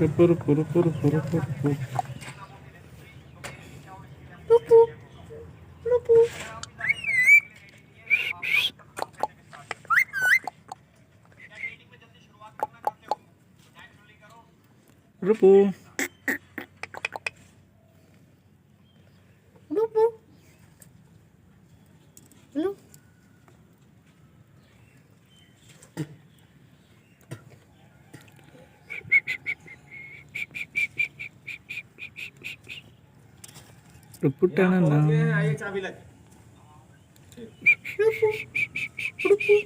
रुपु रुपु रुपु रुपु रुपु रुपु रुपू रुपू रुपु रुपू लो रुपु टाना ना रुपू रुपू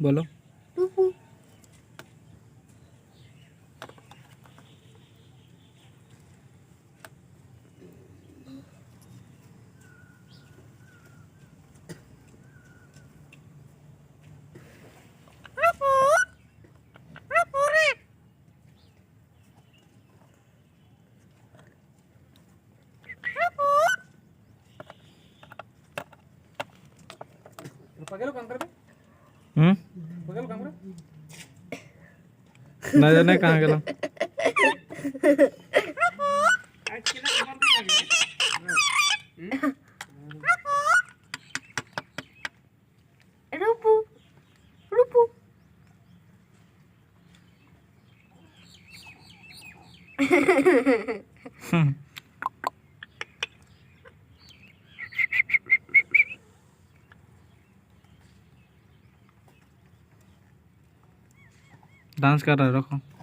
बोलो रुपू ना जाने कहाँ गया रुपू रुपू डांस कर रहा है रखो